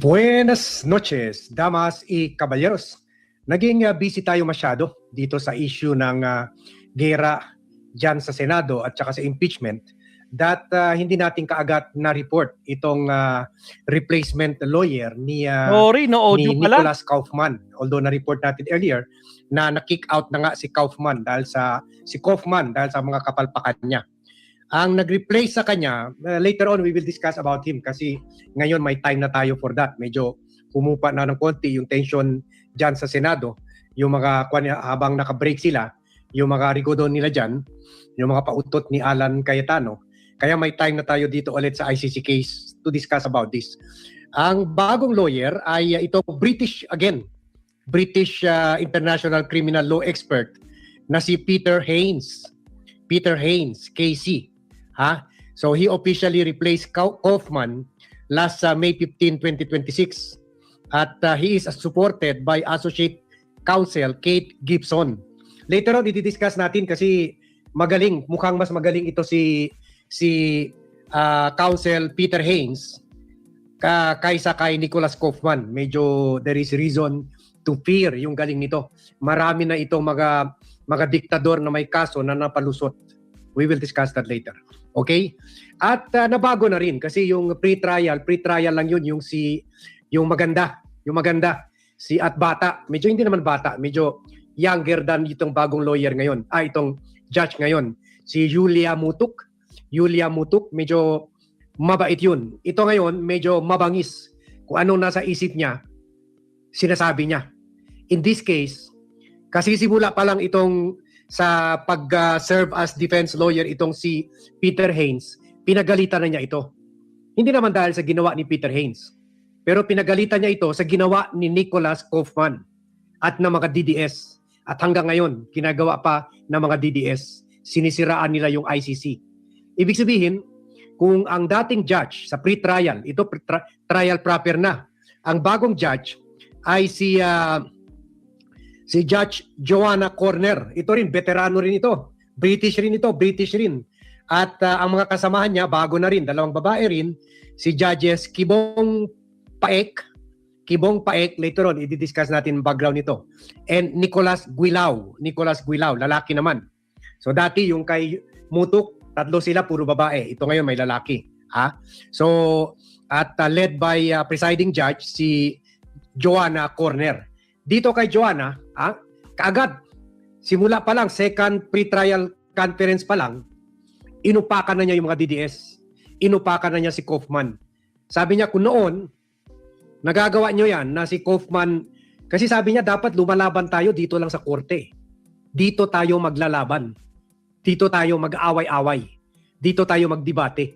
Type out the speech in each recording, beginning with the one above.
Buenas noches, damas y caballeros. Naging busy tayo masyado dito sa issue ng gera dyan sa Senado at saka sa impeachment that hindi natin kaagad na report itong replacement lawyer ni Sorry, no audio pala. Nicholas Kaufman. Although na-report natin earlier na na-kick out na nga si Kaufman dahil sa mga kapalpakan niya. Ang nag-replace sa kanya, later on we will discuss about him kasi ngayon may time na tayo for that. Medyo humupa na ng konti yung tension dyan sa Senado. Yung mga habang naka-break sila, yung mga rigodon nila dyan, yung mga pautot ni Alan Cayetano. Kaya may time na tayo dito ulit sa ICC case to discuss about this. Ang bagong lawyer ay ito British international criminal law expert na si Peter Haines. Peter Haines, KC. So he officially replaced Kaufman last May 15, 2026. At he is supported by Associate Counsel Kate Gibson. Later on, i-discuss natin kasi mukhang mas magaling ito si Counsel Peter Haines kaysa kay Nicholas Kaufman. Medyo there is reason to fear yung galing nito. Marami na itong mga diktador na may kaso na napalusot. We will discuss that later. Okay? At nabago na rin kasi yung pre-trial lang yun yung maganda, si at bata. Medyo hindi naman bata, medyo younger than itong bagong lawyer ngayon. Itong judge ngayon, si Julia Mutuk. Medyo mabait yun. Ito ngayon, medyo mabangis. Kung anong nasa isip niya, sinasabi niya. In this case, kasi simula pa lang itong sa pag-serve as defense lawyer itong si Peter Haines, pinagalitan na niya ito. Hindi naman dahil sa ginawa ni Peter Haines, pero pinagalitan niya ito sa ginawa ni Nicholas Kaufman at ng mga DDS. At hanggang ngayon, ginagawa pa ng mga DDS. Sinisiraan nila yung ICC. Ibig sabihin, kung ang dating judge sa pre-trial, ito trial proper na, ang bagong judge ay si Judge Joanna Corner. Ito rin, veterano rin ito. British rin. At ang mga kasamahan niya, bago na rin, dalawang babae rin, si Judges Kibong Paek, later on, i-discuss natin ang background nito. And Nicholas Guilao, lalaki naman. So dati yung kay Mutuk, tatlo sila, puro babae. Ito ngayon may lalaki. So, at led by presiding judge, si Joanna Corner. Dito kay Joanna, kaagad, simula pa lang, second pre-trial conference pa lang, inupakan na niya yung mga DDS. Inupakan na niya si Kaufman. Sabi niya, kung noon, nagagawa niyo yan na si Kaufman, kasi sabi niya, dapat lumalaban tayo dito lang sa korte. Dito tayo maglalaban. Dito tayo mag-away-away. Dito tayo magdebate.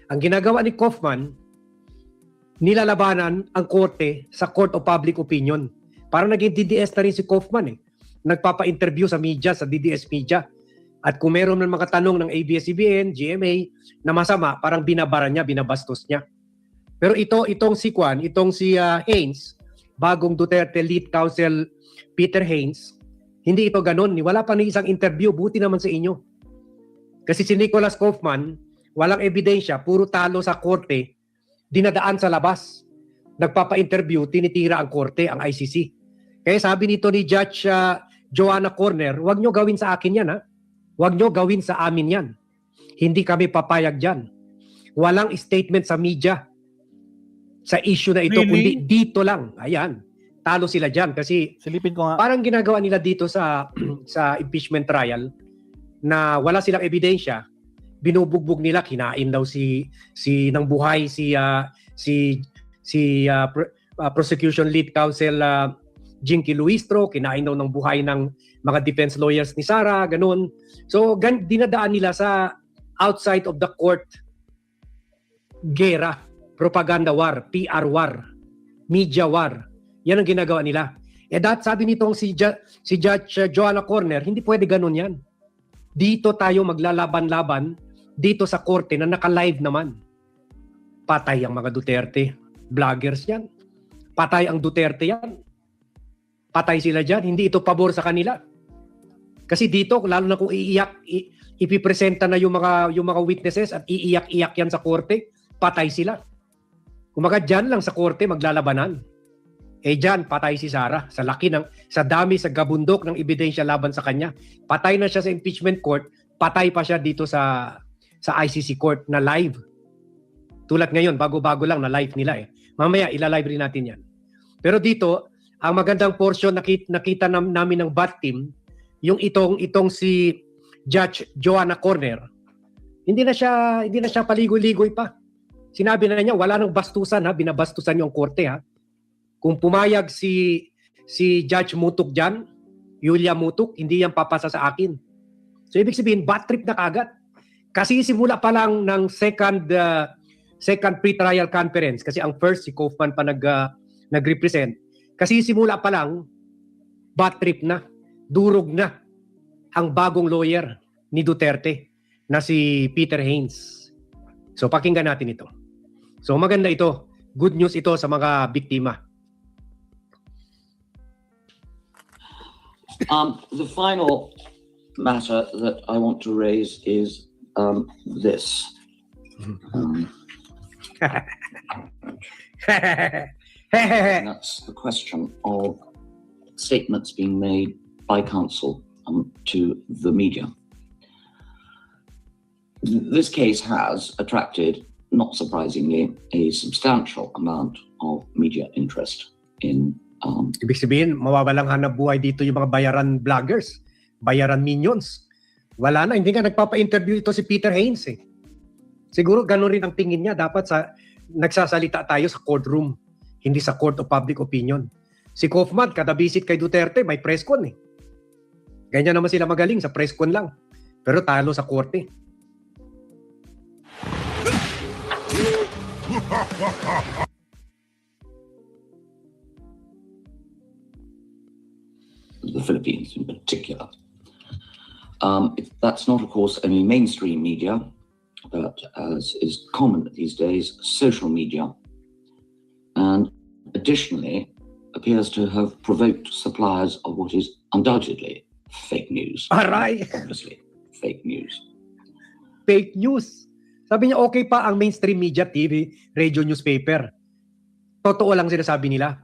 Ang ginagawa ni Kaufman, nilalabanan ang korte sa Court of Public Opinion. Parang naging DDS na rin si Kaufman . Nagpapa-interview sa media, sa DDS media. At kung meron ng mga tanong ng ABS-CBN, GMA, na masama, parang binabara niya, binabastos niya. Pero itong si Haines, bagong Duterte lead counsel Peter Haines, hindi ito ganun. Wala pa ni isang interview, buti naman sa inyo. Kasi si Nicholas Kaufman, walang ebidensya, puro talo sa korte, dinadaan sa labas. Nagpapa-interview, tinitira ang korte, ang ICC. Kaya sabi nito ni Judge Joanna Corner, huwag nyo gawin sa akin yan . Huwag nyo gawin sa amin yan. Hindi kami papayag dyan. Walang statement sa media sa issue na ito, kundi dito lang. Ayan, talo sila dyan kasi silipin ko nga. Parang ginagawa nila dito sa impeachment trial na wala silang ebidensya, binubugbog nila, kinain daw si ng buhay prosecution lead counsel Jinky Luistro, kinain daw ng buhay ng mga defense lawyers ni Sara, ganun. So, dinadaan nila sa outside of the court gera, propaganda war, PR war, media war. Yan ang ginagawa nila. Sabi nitong si Judge Joanna Corner, hindi pwede ganun yan. Dito tayo maglalaban-laban, dito sa korte na naka-live naman. Patay ang mga Duterte. Vloggers yan. Patay ang Duterte yan. Patay sila dyan. Hindi ito pabor sa kanila. Kasi dito, lalo na kung ipipresenta na yung mga witnesses at iiyak-iyak yan sa korte, patay sila. Kumaga dyan lang sa korte maglalabanan. Dyan, patay si Sara. Sa dami, sa gabundok ng ebidensya laban sa kanya. Patay na siya sa impeachment court, patay pa siya dito sa ICC court na live. Tulad ngayon, bago-bago lang na live nila eh. Mamaya, ilalive rin natin yan. Pero dito, ang magandang portion nakita namin ng BAT team, yung itong si Judge Joanna Corner, hindi na siya paligoy-ligoy pa. Sinabi na niya, wala nang bastusan ha, binabastusan niyo ang korte ha. Kung pumayag si Judge Mutuk dyan, Yulia Mutuk, hindi yan papasa sa akin. So ibig sabihin, bad trip na kagad. Kasi simula pa lang ng second pre-trial conference, kasi ang first si Kaufman pa nag-represent, kasi simula pa lang, bad trip na, durog na ang bagong lawyer ni Duterte na si Peter Haynes. So pakinggan natin ito. So maganda ito. Good news ito sa mga biktima. The final matter that I want to raise is this. And that's the question of statements being made by counsel to the media. This case has attracted, not surprisingly, a substantial amount of media interest in Ibig sabihin, mawawalang hanap buhay dito yung mga bayaran vloggers, bayaran minions. Wala na, hindi nga nagpapa-interview ito si Peter Haynes eh. Siguro ganun rin ang tingin niya, dapat nagsasalita tayo sa courtroom, hindi sa court of public opinion. Si Kaufman, kada visit kay Duterte, may press con eh. Ganyan naman sila magaling, sa press con lang. Pero talo sa korte. The Philippines in particular. That's not, of course, only mainstream media, but as is common these days, social media, and additionally appears to have provoked suppliers of what is undoubtedly fake news. Aray! Obviously, fake news. Fake news. Sabi niya, okay pa ang mainstream media, TV, radio, newspaper. Totoo lang sinasabi nila.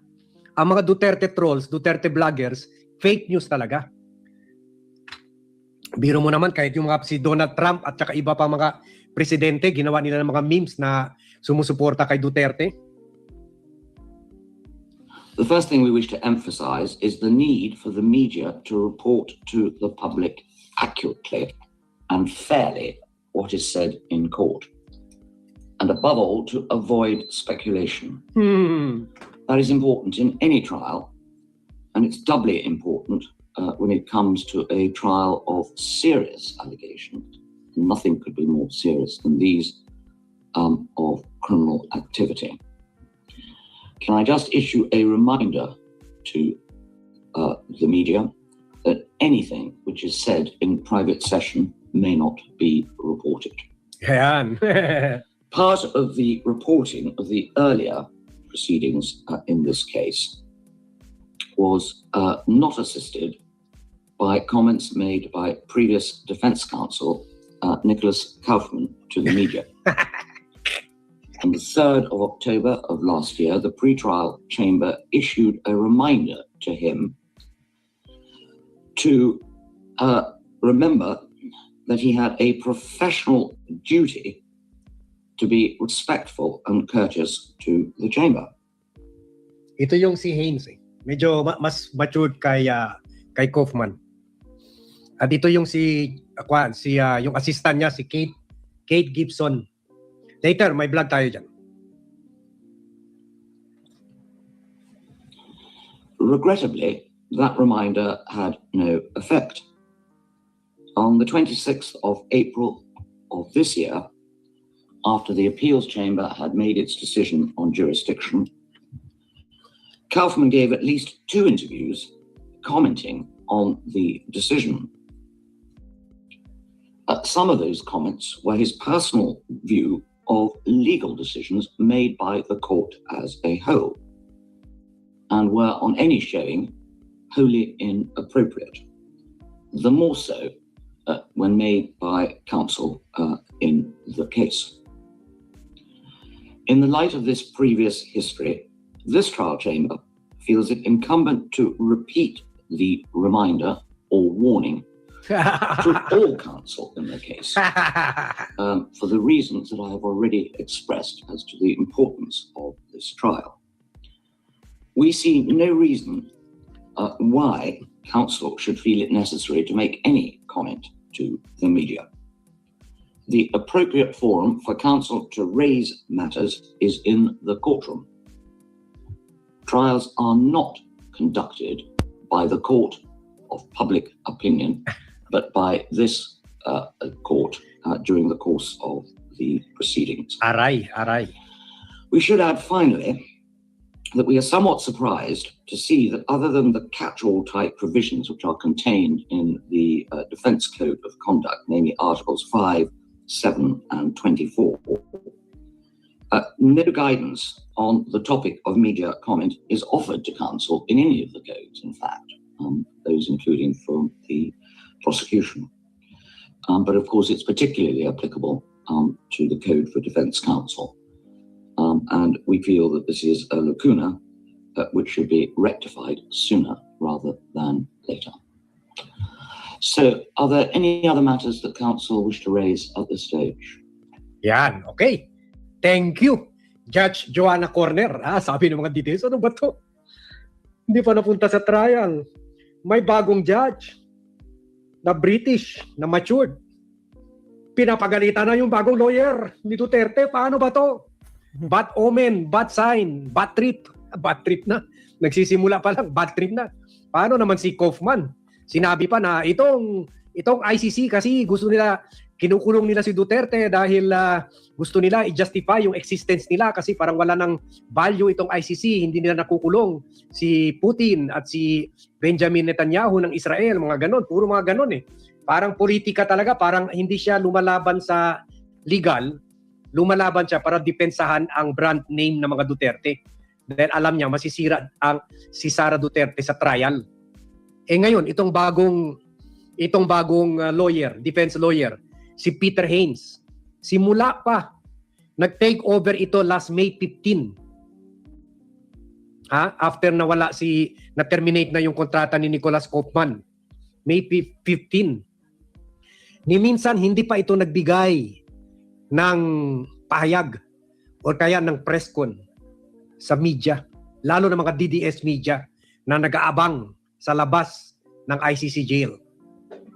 Ang mga Duterte trolls, Duterte vloggers, fake news talaga. Biro mo naman, kahit yung mga si Donald Trump at saka iba pa mga presidente, ginawa nila ng mga memes na sumusuporta kay Duterte. The first thing we wish to emphasize is the need for the media to report to the public accurately and fairly what is said in court. And above all, to avoid speculation. That is important in any trial, and it's doubly important when it comes to a trial of serious allegations. Nothing could be more serious than these of criminal activity. Can I just issue a reminder to the media that anything which is said in private session may not be reported. Ayan. Part of the reporting of the earlier proceedings in this case was not assisted by comments made by previous defense counsel Nicholas Kaufman to the media. On the 3rd of October of last year, the pretrial chamber issued a reminder to him to remember that he had a professional duty to be respectful and courteous to the chamber. Ito yung si Haynes eh. Medyo mas matured kay Kaufman. At ito yung yung assistant niya, si Kate Gibson. Later, may vlog tayo dyan. Regrettably, that reminder had no effect. On the 26th of April of this year, after the appeals chamber had made its decision on jurisdiction, Kaufman gave at least 2 interviews commenting on the decision. Some of those comments were his personal view of legal decisions made by the court as a whole, and were on any showing wholly inappropriate. The more so when made by counsel in the case. In the light of this previous history, this trial chamber feels it incumbent to repeat the reminder or warning to all counsel in the case for the reasons that I have already expressed as to the importance of this trial. We see no reason why counsel should feel it necessary to make any comment to the media. The appropriate forum for counsel to raise matters is in the courtroom. Trials are not conducted by the court of public opinion, but by this court during the course of the proceedings. Aray. We should add finally that we are somewhat surprised to see that other than the catch-all type provisions which are contained in the Defence Code of Conduct, namely Articles 5, 7 and 24, no guidance on the topic of media comment is offered to counsel in any of the codes, in fact, those including from the prosecution. But of course, it's particularly applicable to the Code for Defence Counsel. And we feel that this is a lacuna which should be rectified sooner rather than later. So, are there any other matters that counsel wish to raise at this stage? Yan, okay. Thank you, Judge Joanna Corner. Sabi ng mga details, ano ba to? Hindi pa napunta sa trial. May bagong judge na British, na matured. Pinapagalitan na yung bagong lawyer ni Duterte. Paano ba to? Bad omen, bad sign, bad trip. Bad trip na. Nagsisimula pa lang, bad trip na. Paano naman si Kaufman? Sinabi pa na itong ICC kasi gusto nila, kinukulong nila si Duterte dahil gusto nila i-justify yung existence nila kasi parang wala ng value itong ICC, hindi nila nakukulong si Putin at si Benjamin Netanyahu ng Israel, mga ganon, puro mga ganon eh. Parang politika talaga, parang hindi siya lumalaban sa legal, lumalaban siya para depensahan ang brand name ng mga Duterte. Dahil alam niya masisira si Sara Duterte sa trial. Eh ngayon, itong bagong lawyer, defense lawyer, si Peter Haines, simula pa, nag-take over ito last May 15. After na-terminate na yung kontrata ni Nicholas Kaufman. May 15. Ni minsan, hindi pa ito nagbigay ng pahayag o kaya ng press con sa media, lalo na mga DDS media na nag-aabang sa labas ng ICC jail.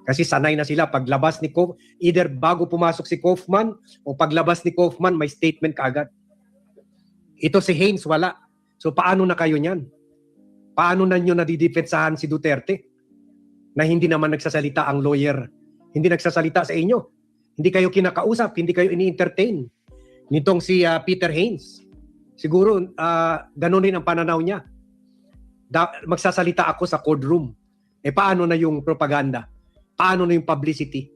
Kasi sanay na sila paglabas ni Kaufman, either bago pumasok si Kaufman o paglabas ni Kaufman may statement kaagad. Ito si Haines wala. So paano na kayo niyan? Paano na nyo nadidipetsahan si Duterte na hindi naman nagsasalita ang lawyer? Hindi nagsasalita sa inyo. Hindi kayo kinakausap, hindi kayo ini-entertain. Nitong si Peter Haines. Siguro ganun din ang pananaw niya. Magsasalita ako sa courtroom. Paano na yung propaganda? Paano na yung publicity?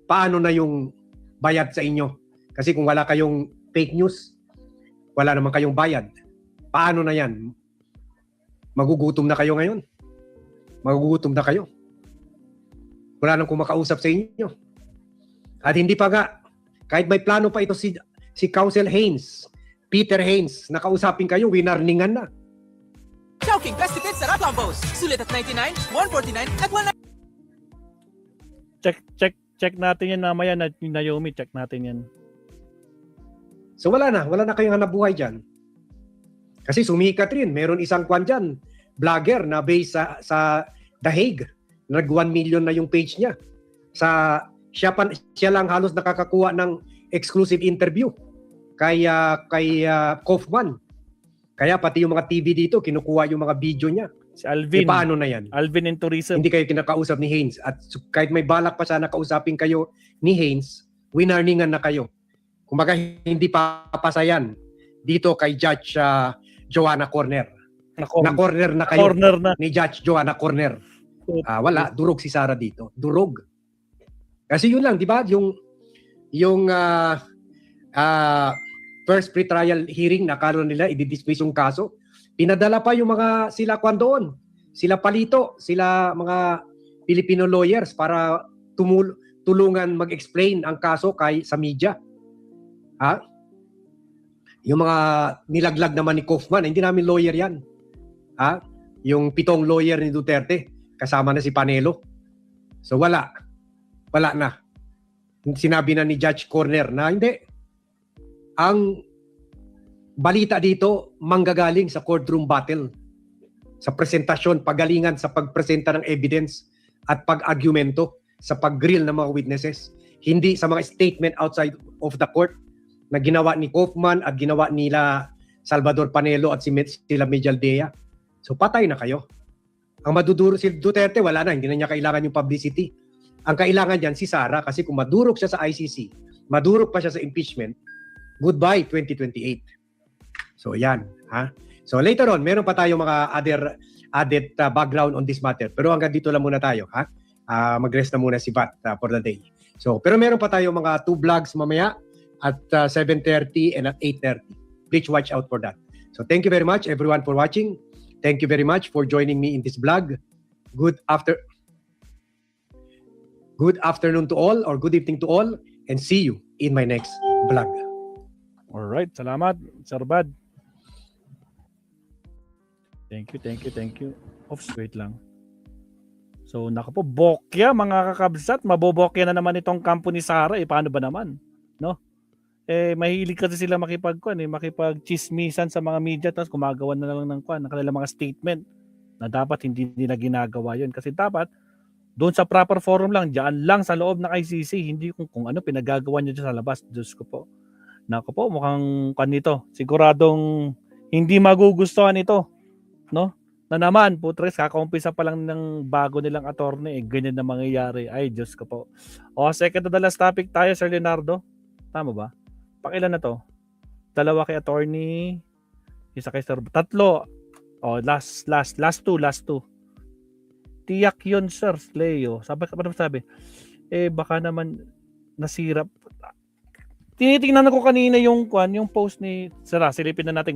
Paano na yung bayad sa inyo? Kasi kung wala kayong fake news, wala naman kayong bayad. Paano na yan? Magugutom na kayo ngayon. Magugutom na kayo. Wala nang kumakausap sa inyo. At hindi pa nga, kahit may plano pa ito si Counsel Haines, Peter Haines, nakausapin kayo, winarningan na. Chowking Best Tickets sa Ratambos. Sulit at 99, 149 at 199. Check natin yan mamaya na Naomi, check natin yan. So wala na kayong hanapbuhay dyan. Kasi sumikat rin, meron isang kwan dyan, vlogger na based sa The Hague. Nag 1 million na yung page niya. Siya lang halos nakakakuha ng exclusive interview kay Kaufman. Kaya pati yung mga TV dito, kinukuha yung mga video niya. Si Alvin. Paano na yan? Alvin in Tourism. Hindi kayo kinakausap ni Haines. At kahit may balak pa sana kausapin kayo ni Haines, winarningan na kayo. Kumbaga hindi papasayan dito kay Judge Joanna Corner. Na-corner na kayo ni Judge Joanna Corner. Wala, durog si Sara dito. Durog. Kasi yun lang, di ba? Yung first pre-trial hearing na akala nila i-dismiss yung kaso. Pinadala pa yung mga sila kwan doon. Sila Palito, sila mga Filipino lawyers para tulungan mag-explain ang kaso sa media. Yung mga nilaglag naman ni Kaufman, hindi namin lawyer yan. Ha? Yung 7 lawyer ni Duterte, kasama na si Panelo. So wala na. Sinabi na ni Judge Corner na hindi. Ang balita dito manggagaling sa courtroom battle, sa presentasyon, pagalingan sa pagpresenta ng evidence at pag-argumento sa pag-grill ng mga witnesses. Hindi sa mga statement outside of the court na ginawa ni Kaufman at ginawa nila Salvador Panelo at sila Medialdea. So patay na kayo. Ang maduduro si Duterte, wala na, hindi na niya kailangan yung publicity. Ang kailangan diyan si Sara, kasi kung madurog siya sa ICC, madurog pa siya sa impeachment, goodbye 2028. So yan, ha? So later on, meron pa tayong mga added background on this matter. Pero hanggang dito lang muna tayo, ha? Mag-rest na muna si Bat for the day. So, pero meron pa tayong mga 2 vlogs mamaya at 7:30 and at 8:30. Please watch out for that. So thank you very much everyone for watching. Thank you very much for joining me in this vlog. Good afternoon to all, or good evening to all, and see you in my next vlog. Alright, salamat, Sir Bad. Thank you. Wait lang. So, naku po, bokya mga kakabsat, mabobokya na naman itong kampo ni Sara, paano ba naman? No? Mahilig kasi sila makipag-chismisan sa mga media, tapos gumagawa na lang ng kanilang mga statement na dapat hindi nila ginagawa yun. Kasi dapat, doon sa proper forum lang, diyan lang sa loob ng ICC, hindi kung ano pinagagawa niyo sa labas. Diyos ko po. Naku po, mukhang kanito. Siguradong hindi magugustuhan ito. No? Na naman, putres, kakaumpisa pa lang ng bago nilang attorney, ganyan na mangyayari. Ay, Diyos ko po. O, second to the last topic tayo, Sir Leonardo. Tama ba? Pakilan na to? 2 kay attorney, 1 kay Sir. 3. O, last two. Tiyak yun, Sir Leo. Sabi? Baka naman nasira. Tinitingnan ko kanina yung post ni Sara. Silipin na natin.